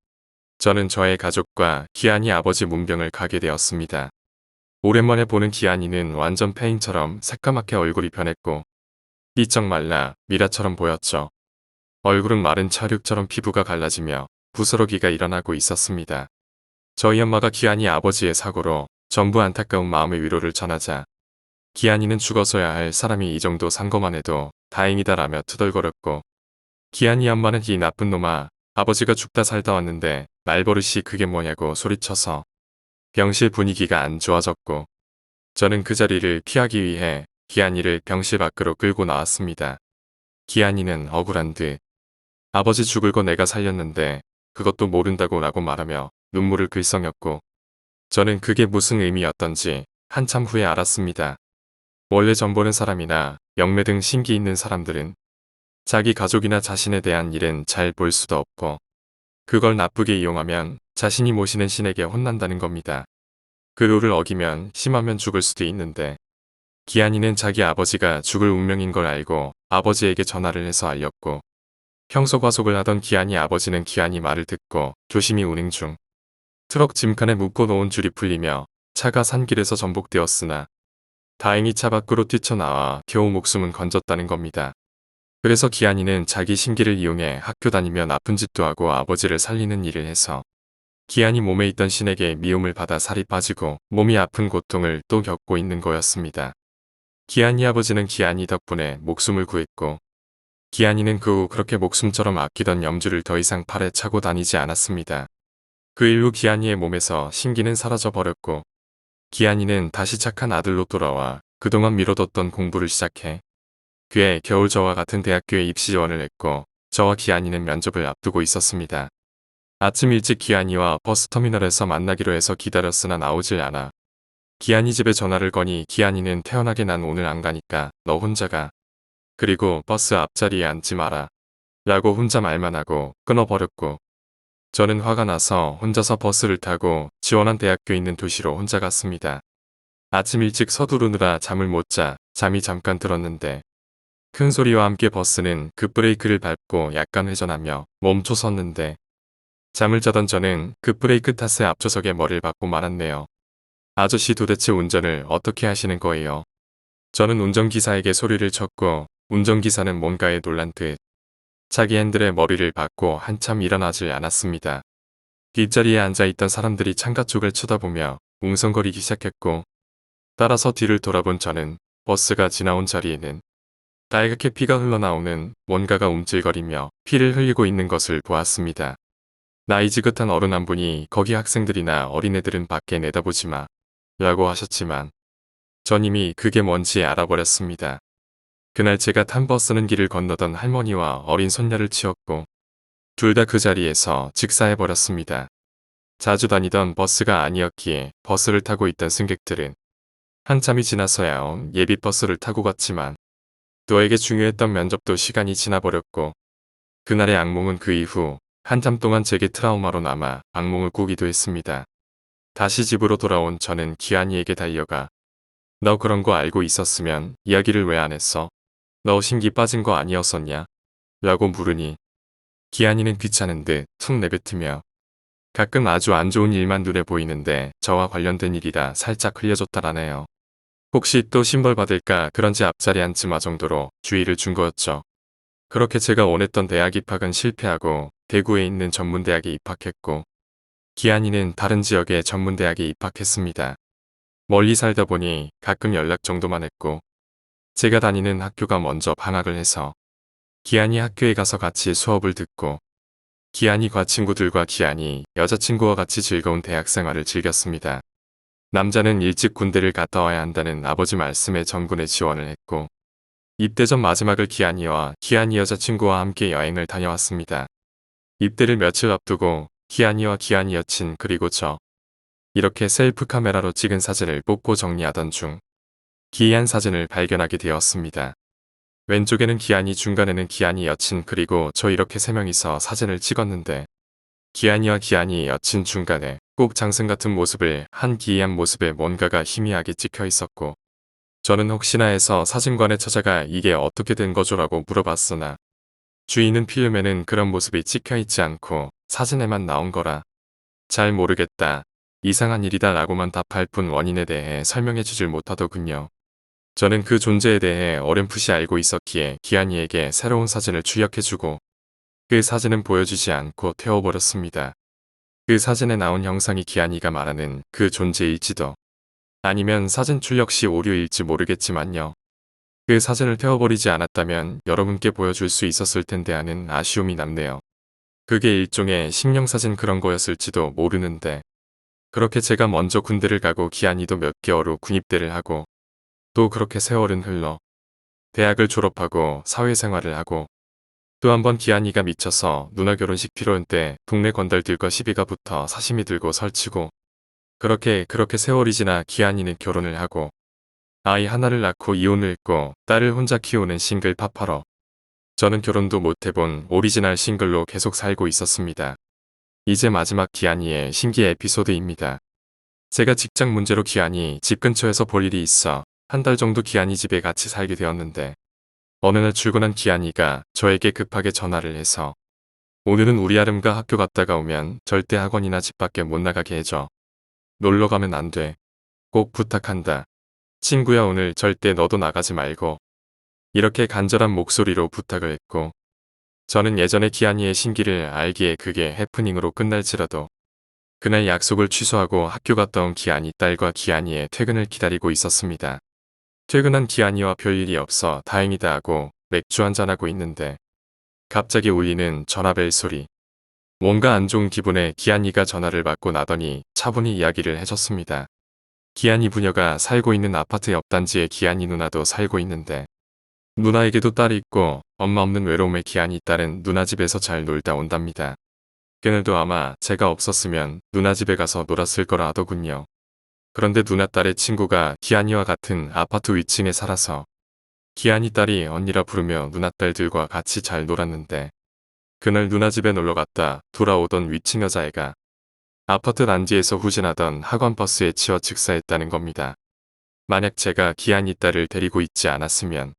저는 저의 가족과 기한이 아버지 문병을 가게 되었습니다. 오랜만에 보는 기한이는 완전 페인처럼 새까맣게 얼굴이 변했고 삐쩍 말라 미라처럼 보였죠. 얼굴은 마른 찰육처럼 피부가 갈라지며 부스러기가 일어나고 있었습니다. 저희 엄마가 기한이 아버지의 사고로 전부 안타까운 마음의 위로를 전하자 기한이는 죽어서야 할 사람이 이 정도 산 것만 해도 다행이다라며 투덜거렸고 기한이 엄마는 이 나쁜 놈아 아버지가 죽다 살다 왔는데 말버릇이 그게 뭐냐고 소리쳐서 병실 분위기가 안 좋아졌고 저는 그 자리를 피하기 위해 기한이를 병실 밖으로 끌고 나왔습니다. 기한이는 억울한 듯 아버지 죽을 거 내가 살렸는데 그것도 모른다고 라고 말하며 눈물을 글썽였고 저는 그게 무슨 의미였던지 한참 후에 알았습니다. 원래 전 보는 사람이나 영매 등 신기 있는 사람들은 자기 가족이나 자신에 대한 일은 잘 볼 수도 없고 그걸 나쁘게 이용하면 자신이 모시는 신에게 혼난다는 겁니다. 그 룰을 어기면 심하면 죽을 수도 있는데 기한이는 자기 아버지가 죽을 운명인 걸 알고 아버지에게 전화를 해서 알렸고 평소 과속을 하던 기한이 아버지는 기한이 말을 듣고 조심히 운행 중 트럭 짐칸에 묶어놓은 줄이 풀리며 차가 산길에서 전복되었으나 다행히 차 밖으로 뛰쳐나와 겨우 목숨은 건졌다는 겁니다. 그래서 기한이는 자기 심기를 이용해 학교 다니며 나쁜 짓도 하고 아버지를 살리는 일을 해서 기한이 몸에 있던 신에게 미움을 받아 살이 빠지고 몸이 아픈 고통을 또 겪고 있는 거였습니다. 기한이 아버지는 기한이 덕분에 목숨을 구했고 기한이는 그 후 그렇게 목숨처럼 아끼던 염주를 더 이상 팔에 차고 다니지 않았습니다. 그 일로 기한이의 몸에서 신기는 사라져 버렸고 기한이는 다시 착한 아들로 돌아와 그동안 미뤄뒀던 공부를 시작해 그해 겨울 저와 같은 대학교에 입시 지원을 했고 저와 기한이는 면접을 앞두고 있었습니다. 아침 일찍 기한이와 버스터미널에서 만나기로 해서 기다렸으나 나오질 않아. 기한이 집에 전화를 거니 기한이는 태연하게 난 오늘 안 가니까 너 혼자 가. 그리고 버스 앞자리에 앉지 마라. 라고 혼자 말만 하고 끊어버렸고 저는 화가 나서 혼자서 버스를 타고 지원한 대학교 있는 도시로 혼자 갔습니다. 아침 일찍 서두르느라 잠을 못 자 잠이 잠깐 들었는데 큰 소리와 함께 버스는 급브레이크를 밟고 약간 회전하며 멈춰 섰는데 잠을 자던 저는 급브레이크 탓에 앞좌석에 머리를 박고 말았네요. 아저씨 도대체 운전을 어떻게 하시는 거예요? 저는 운전기사에게 소리를 쳤고 운전기사는 뭔가에 놀란 듯 자기 핸들에 머리를 박고 한참 일어나질 않았습니다. 뒷자리에 앉아있던 사람들이 창가 쪽을 쳐다보며 웅성거리기 시작했고 따라서 뒤를 돌아본 저는 버스가 지나온 자리에는 빨갛게 피가 흘러나오는 뭔가가 움찔거리며 피를 흘리고 있는 것을 보았습니다. 나이 지긋한 어른 한 분이 거기 학생들이나 어린애들은 밖에 내다보지 마 라고 하셨지만 전 이미 그게 뭔지 알아버렸습니다. 그날 제가 탄 버스는 길을 건너던 할머니와 어린 손녀를 치었고 둘 다 그 자리에서 직사해버렸습니다. 자주 다니던 버스가 아니었기에 버스를 타고 있던 승객들은 한참이 지나서야 온 예비 버스를 타고 갔지만 저에게 중요했던 면접도 시간이 지나버렸고 그날의 악몽은 그 이후 한참 동안 제게 트라우마로 남아 악몽을 꾸기도 했습니다. 다시 집으로 돌아온 저는 기한이에게 달려가 너 그런 거 알고 있었으면 이야기를 왜 안 했어? 너 신기 빠진 거 아니었었냐? 라고 물으니 기한이는 귀찮은 듯 툭 내뱉으며 가끔 아주 안 좋은 일만 눈에 보이는데 저와 관련된 일이라 살짝 흘려줬다라네요. 혹시 또 신벌 받을까 그런지 앞자리 앉지 마 정도로 주의를 준 거였죠. 그렇게 제가 원했던 대학 입학은 실패하고 대구에 있는 전문대학에 입학했고 기한이는 다른 지역의 전문대학에 입학했습니다. 멀리 살다 보니 가끔 연락 정도만 했고 제가 다니는 학교가 먼저 방학을 해서 기한이 학교에 가서 같이 수업을 듣고 기한이 과친구들과 기한이 여자친구와 같이 즐거운 대학 생활을 즐겼습니다. 남자는 일찍 군대를 갔다 와야 한다는 아버지 말씀에 전군에 지원을 했고 입대 전 마지막을 기한이와 기한이 여자친구와 함께 여행을 다녀왔습니다. 입대를 며칠 앞두고 기한이와 기한이 여친 그리고 저 이렇게 셀프 카메라로 찍은 사진을 뽑고 정리하던 중 기이한 사진을 발견하게 되었습니다. 왼쪽에는 기한이 중간에는 기한이 여친 그리고 저 이렇게 세 명이서 사진을 찍었는데 기한이와 기한이 여친 중간에 꼭 장승 같은 모습을 한 기이한 모습에 뭔가가 희미하게 찍혀 있었고 저는 혹시나 해서 사진관에 찾아가 이게 어떻게 된 거죠라고 물어봤으나 주인은 필름에는 그런 모습이 찍혀 있지 않고 사진에만 나온 거라 잘 모르겠다. 이상한 일이다 라고만 답할 뿐 원인에 대해 설명해 주질 못하더군요. 저는 그 존재에 대해 어렴풋이 알고 있었기에 기한이에게 새로운 사진을 출력해주고 그 사진은 보여주지 않고 태워버렸습니다. 그 사진에 나온 형상이 기한이가 말하는 그 존재일지도 아니면 사진 출력 시 오류일지 모르겠지만요. 그 사진을 태워버리지 않았다면 여러분께 보여줄 수 있었을 텐데 하는 아쉬움이 남네요. 그게 일종의 심령사진 그런 거였을지도 모르는데 그렇게 제가 먼저 군대를 가고 기한이도 몇 개월 후 군입대를 하고 또 그렇게 세월은 흘러 대학을 졸업하고 사회생활을 하고 또 한 번 기한이가 미쳐서 누나 결혼식 필요할 때 동네 건달들과 시비가 붙어 사심이 들고 설치고 그렇게 세월이 지나 기한이는 결혼을 하고 아이 하나를 낳고 이혼을 했고 딸을 혼자 키우는 싱글 파파로 저는 결혼도 못 해본 오리지널 싱글로 계속 살고 있었습니다. 이제 마지막 기한이의 신기 에피소드입니다. 제가 직장 문제로 기한이 집 근처에서 볼 일이 있어 한 달 정도 기한이 집에 같이 살게 되었는데 어느 날 출근한 기한이가 저에게 급하게 전화를 해서 오늘은 우리 아름과 학교 갔다가 오면 절대 학원이나 집 밖에 못 나가게 해줘. 놀러 가면 안 돼. 꼭 부탁한다. 친구야 오늘 절대 너도 나가지 말고. 이렇게 간절한 목소리로 부탁을 했고 저는 예전에 기한이의 신기를 알기에 그게 해프닝으로 끝날지라도 그날 약속을 취소하고 학교 갔다 온 기한이 딸과 기한이의 퇴근을 기다리고 있었습니다. 퇴근한 기한이와 별일이 없어 다행이다 하고 맥주 한잔하고 있는데 갑자기 울리는 전화벨 소리. 뭔가 안 좋은 기분에 기한이가 전화를 받고 나더니 차분히 이야기를 해줬습니다. 기한이 부녀가 살고 있는 아파트 옆 단지에 기한이 누나도 살고 있는데 누나에게도 딸이 있고 엄마 없는 외로움에 기한이 딸은 누나 집에서 잘 놀다 온답니다. 그날도 아마 제가 없었으면 누나 집에 가서 놀았을 거라 하더군요. 그런데 누나 딸의 친구가 기한이와 같은 아파트 위층에 살아서 기한이 딸이 언니라 부르며 누나 딸들과 같이 잘 놀았는데 그날 누나 집에 놀러 갔다 돌아오던 위층 여자애가 아파트 단지에서 후진하던 학원버스에 치여 즉사했다는 겁니다. 만약 제가 기한이 딸을 데리고 있지 않았으면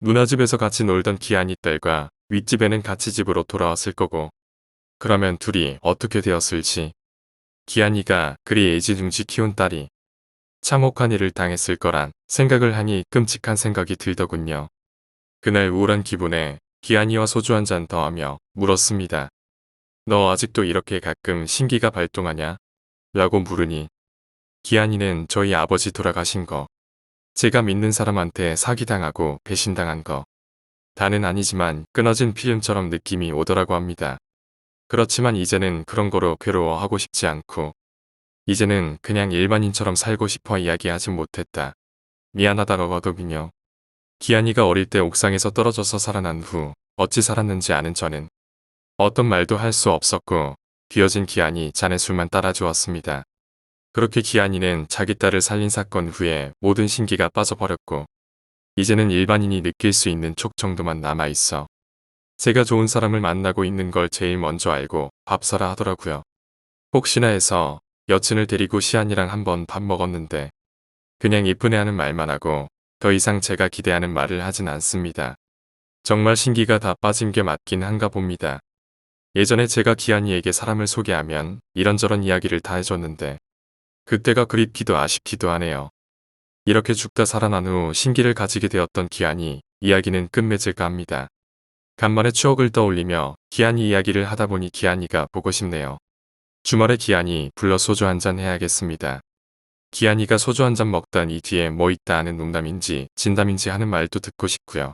누나 집에서 같이 놀던 기한이 딸과 윗집에는 같이 집으로 돌아왔을 거고 그러면 둘이 어떻게 되었을지 기한이가 그리 애지중지 키운 딸이 참혹한 일을 당했을 거란 생각을 하니 끔찍한 생각이 들더군요. 그날 우울한 기분에 기한이와 소주 한 잔 더 하며 물었습니다. 너 아직도 이렇게 가끔 신기가 발동하냐? 라고 물으니 기한이는 저희 아버지 돌아가신 거, 제가 믿는 사람한테 사기당하고 배신당한 거, 다는 아니지만 끊어진 필름처럼 느낌이 오더라고 합니다. 그렇지만 이제는 그런 거로 괴로워하고 싶지 않고 이제는 그냥 일반인처럼 살고 싶어 이야기하진 못했다. 미안하다고 하더군요. 기한이가 어릴 때 옥상에서 떨어져서 살아난 후 어찌 살았는지 아는 저는 어떤 말도 할 수 없었고 뒤어진 기한이 잔에 술만 따라주었습니다. 그렇게 기한이는 자기 딸을 살린 사건 후에 모든 신기가 빠져버렸고 이제는 일반인이 느낄 수 있는 촉 정도만 남아있어 제가 좋은 사람을 만나고 있는 걸 제일 먼저 알고 밥 사라 하더라고요. 혹시나 해서 여친을 데리고 시안이랑 한번 밥 먹었는데 그냥 이쁘네 하는 말만 하고 더 이상 제가 기대하는 말을 하진 않습니다. 정말 신기가 다 빠진 게 맞긴 한가 봅니다. 예전에 제가 기한이에게 사람을 소개하면 이런저런 이야기를 다 해줬는데 그때가 그립기도 아쉽기도 하네요. 이렇게 죽다 살아난 후 신기를 가지게 되었던 기한이 이야기는 끝맺을까 합니다. 간만에 추억을 떠올리며 기한이 이야기를 하다 보니 기한이가 보고 싶네요. 주말에 기한이 불러 소주 한잔 해야겠습니다. 기한이가 소주 한잔 먹던 이 뒤에 뭐 있다 하는 농담인지 진담인지 하는 말도 듣고 싶고요.